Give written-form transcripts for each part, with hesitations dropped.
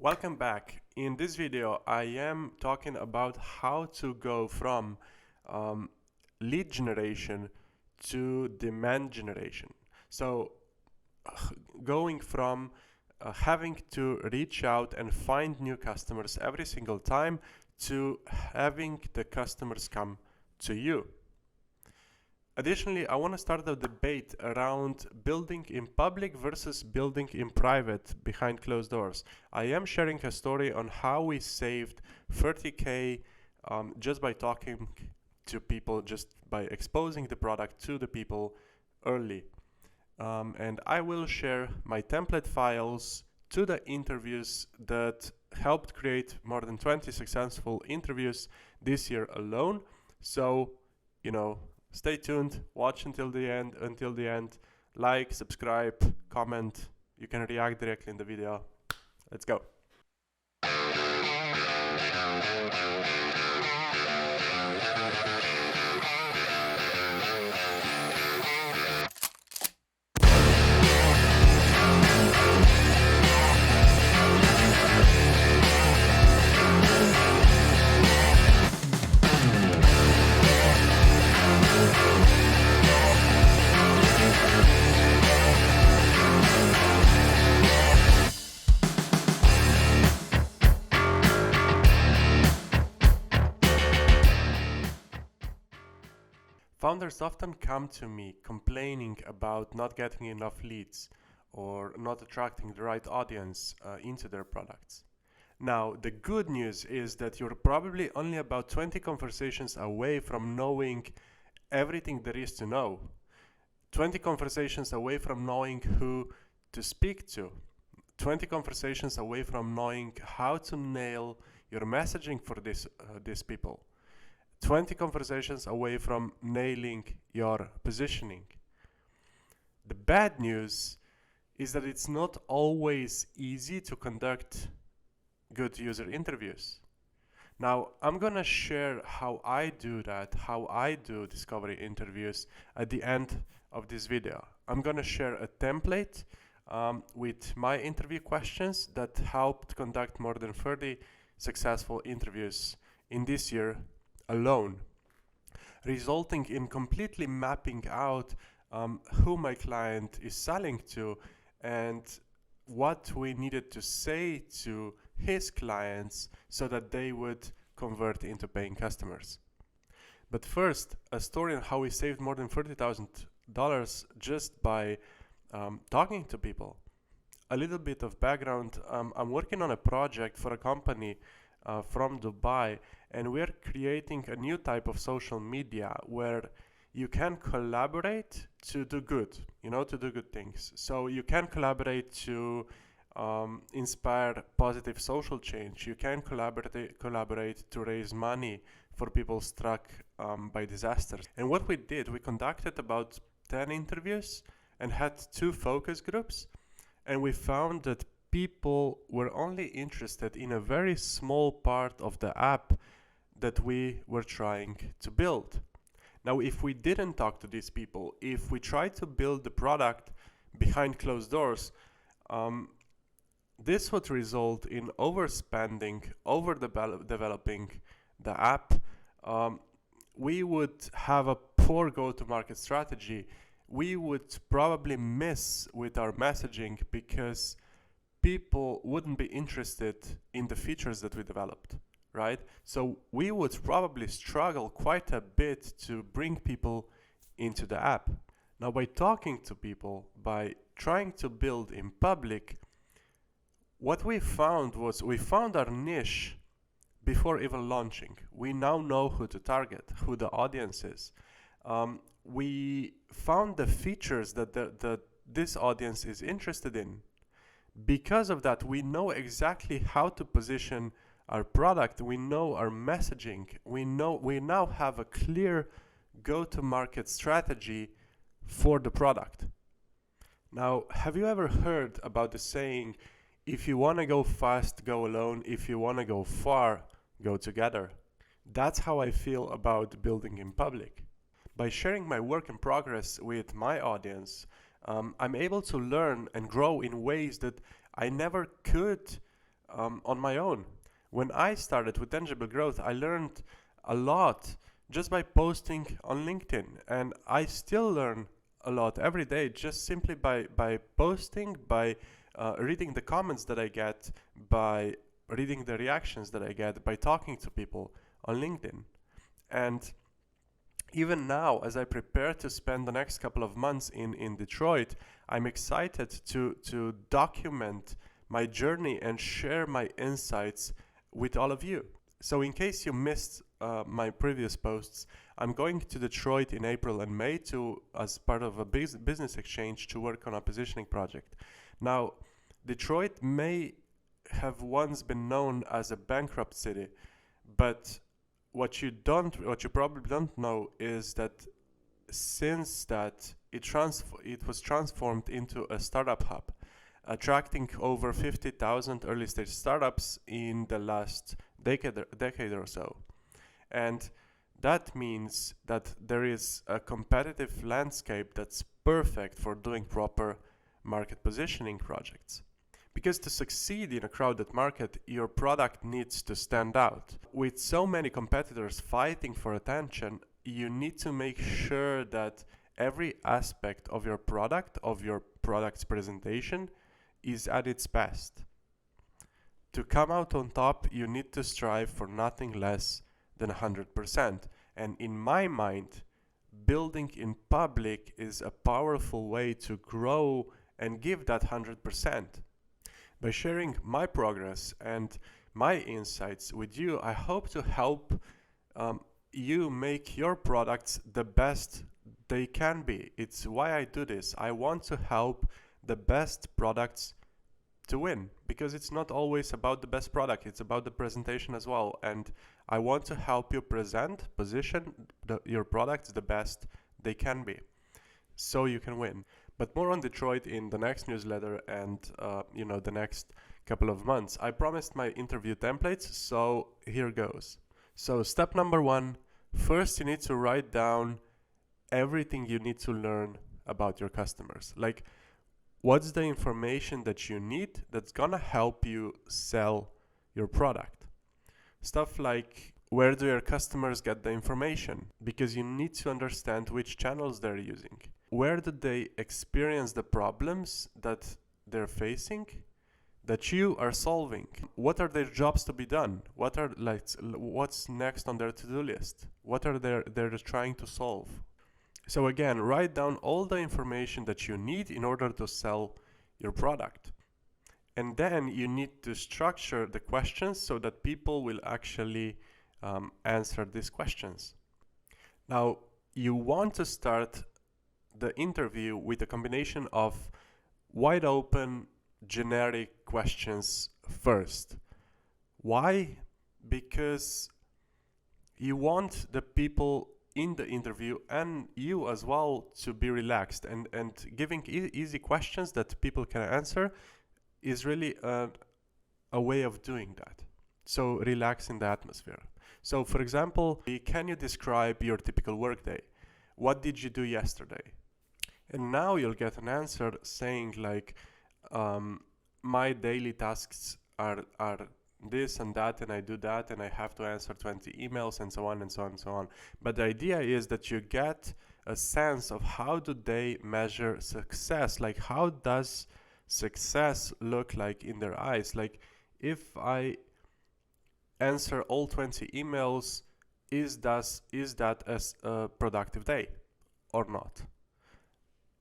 Welcome back. In this video, I am talking about how to go from um, lead generation to demand generation. So, going from having to reach out and find new customers every single time to having the customers come to you. Additionally, I want to start a debate around building in public versus building in private behind closed doors. I am sharing a story on how we saved 30K just by talking to people, just by exposing the product to the people early. And I will share my template files to the interviews that helped create more than 20 successful interviews this year alone. So, stay tuned, watch until the end, like, subscribe, comment. You can react directly in the video. Let's go. Founders often come to me complaining about not getting enough leads or not attracting the right audience into their products. Now, the good news is that you're probably only about 20 conversations away from knowing everything there is to know. 20 conversations away from knowing who to speak to. 20 conversations away from knowing how to nail your messaging for these people. 20 conversations away from nailing your positioning. The bad news is that it's not always easy to conduct good user interviews. Now, I'm gonna share how I do that, how I do discovery interviews at the end of this video. I'm gonna share a template with my interview questions that helped conduct more than 30 successful interviews in this year alone, resulting in completely mapping out who my client is selling to and what we needed to say to his clients so that they would convert into paying customers. But first, a story on how we saved more than $30,000 just by talking to people. A little bit of background, I'm working on a project for a company from Dubai, and we're creating a new type of social media where you can collaborate to do good, to do good things. So you can collaborate to inspire positive social change. You can collaborate to raise money for people struck by disasters. And what we did, we conducted about 10 interviews and had 2 focus groups, and we found that people were only interested in a very small part of the app that we were trying to build. Now, if we didn't talk to these people, if we tried to build the product behind closed doors, this would result in overspending, over-developing the app. We would have a poor go-to-market strategy. We would probably miss with our messaging because people wouldn't be interested in the features that we developed, right? So we would probably struggle quite a bit to bring people into the app. Now, by talking to people, by trying to build in public, what we found was we found our niche before even launching. We now know who to target, who the audience is. We found the features that this audience is interested in. Because of that, we know exactly how to position our product. We know our messaging. We now have a clear go-to-market strategy for the product. Now, have you ever heard about the saying, if you want to go fast, go alone. If you want to go far, go together? That's how I feel about building in public. By sharing my work in progress with my audience, I'm able to learn and grow in ways that I never could on my own. When I started with Tangible Growth, I learned a lot just by posting on LinkedIn, and I still learn a lot every day just simply by posting, by reading the comments that I get, by reading the reactions that I get, by talking to people on LinkedIn. And even now, as I prepare to spend the next couple of months in Detroit, I'm excited to document my journey and share my insights with all of you. So in case you missed my previous posts, I'm going to Detroit in April and May as part of a business exchange to work on a positioning project. Now, Detroit may have once been known as a bankrupt city, but what you probably don't know is that since that it was transformed into a startup hub, attracting over 50,000 early stage startups in the last decade or so. And that means that there is a competitive landscape that's perfect for doing proper market positioning projects. Because to succeed in a crowded market, your product needs to stand out. With so many competitors fighting for attention, you need to make sure that every aspect of your product's presentation, is at its best. To come out on top, you need to strive for nothing less than 100%. And in my mind, building in public is a powerful way to grow and give that 100%. By sharing my progress and my insights with you, I hope to help you make your products the best they can be. It's why I do this. I want to help the best products to win, because it's not always about the best product, it's about the presentation as well. And I want to help you position your products the best they can be, so you can win. But more on Detroit in the next newsletter and the next couple of months. I promised my interview templates, so here goes. So step number 1, first you need to write down everything you need to learn about your customers. Like, what's the information that you need that's gonna help you sell your product? Stuff like, where do your customers get the information? Because you need to understand which channels they're using. Where do they experience the problems that they're facing that you are solving? What are their jobs to be done? What's next on their to-do list? What are they're trying to solve? So again, write down all the information that you need in order to sell your product. And then you need to structure the questions so that people will actually answer these questions. Now, you want to start the interview with a combination of wide open, generic questions first. Why? Because you want the people in the interview and you as well to be relaxed, and giving easy questions that people can answer is really a way of doing that. So relax in the atmosphere. So for example, can you describe your typical workday? What did you do yesterday? And now you'll get an answer saying like, my daily tasks are this and that, and I do that, and I have to answer 20 emails, and so on and so on and so on. But the idea is that you get a sense of how do they measure success, like how does success look like in their eyes. Like, if I answer all 20 emails, is that a productive day or not?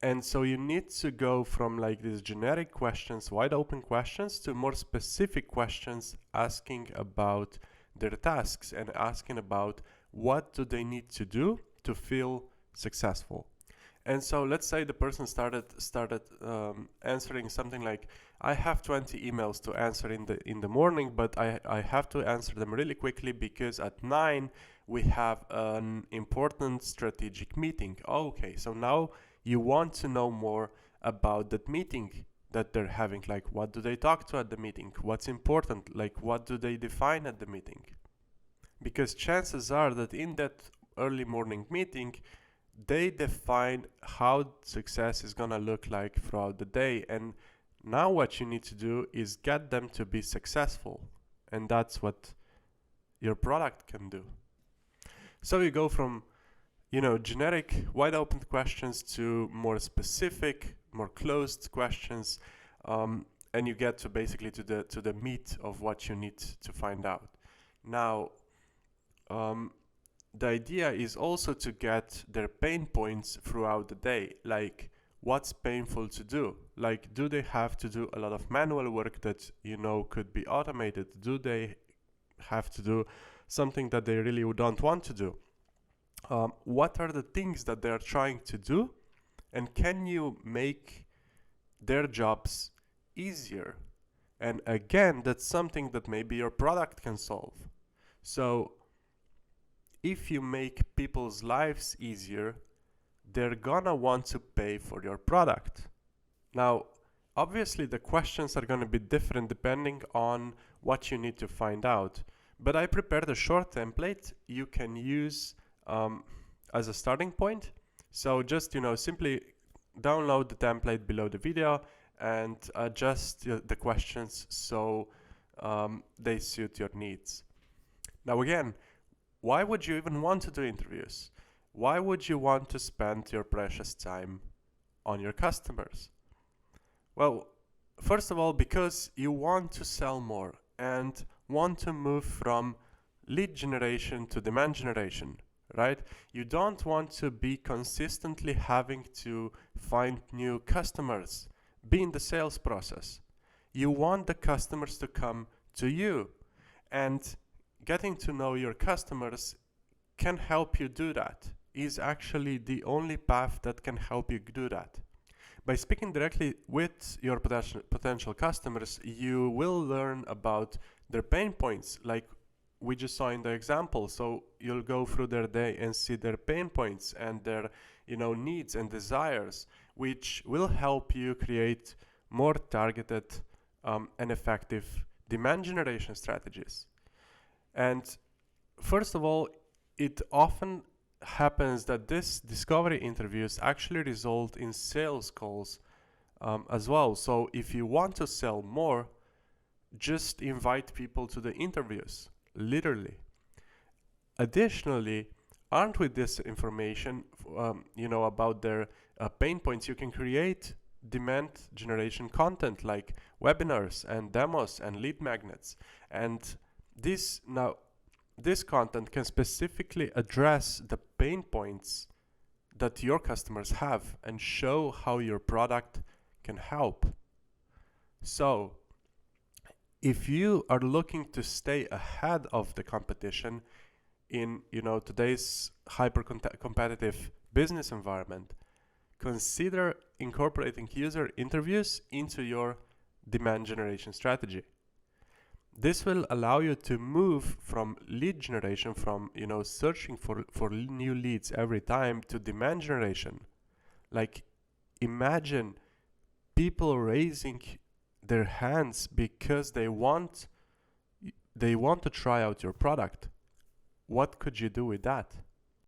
And so you need to go from like these generic questions, wide open questions, to more specific questions asking about their tasks and asking about what do they need to do to feel successful. And so let's say the person started answering something like, I have 20 emails to answer in the morning, but I have to answer them really quickly because at 9 we have an important strategic meeting. Okay, so now you want to know more about that meeting that they're having. Like, what do they talk to at the meeting? What's important? Like, what do they define at the meeting? Because chances are that in that early morning meeting, they define how success is gonna look like throughout the day. And Now what you need to do is get them to be successful, and that's what your product can do. So you go from generic wide open questions to more specific, more closed questions, and you get to basically to the meat of what you need to find out. Now the idea is also to get their pain points throughout the day, like what's painful to do, like do they have to do a lot of manual work that could be automated, do they have to do something that they really don't want to do, what are the things that they're trying to do, and can you make their jobs easier? And again, that's something that maybe your product can solve. So if you make people's lives easier, they're gonna want to pay for your product. Now, obviously the questions are gonna be different depending on what you need to find out, but I prepared a short template you can use as a starting point. So just simply download the template below the video and adjust the questions so they suit your needs. Now again, why would you even want to do interviews? Why would you want to spend your precious time on your customers? Well, first of all, because you want to sell more and want to move from lead generation to demand generation, right? You don't want to be consistently having to find new customers, be in the sales process. You want the customers to come to you, and getting to know your customers can help you do that. Is actually the only path that can help you do that. By speaking directly with your potential customers, you will learn about their pain points, like we just saw in the example. So you'll go through their day and see their pain points and their needs and desires, which will help you create more targeted and effective demand generation strategies. And first of all, it often happens that this discovery interviews actually result in sales calls as well. So if you want to sell more, just invite people to the interviews, literally. Additionally, armed with this information, about their pain points, you can create demand generation content like webinars and demos and lead magnets. And this content can specifically address the pain points that your customers have and show how your product can help. So, if you are looking to stay ahead of the competition in today's hyper competitive business environment, consider incorporating user interviews into your demand generation strategy. This will allow you to move from lead generation, from searching for new leads every time, to demand generation. Like, imagine people raising their hands because they want to try out your product. What could you do with that?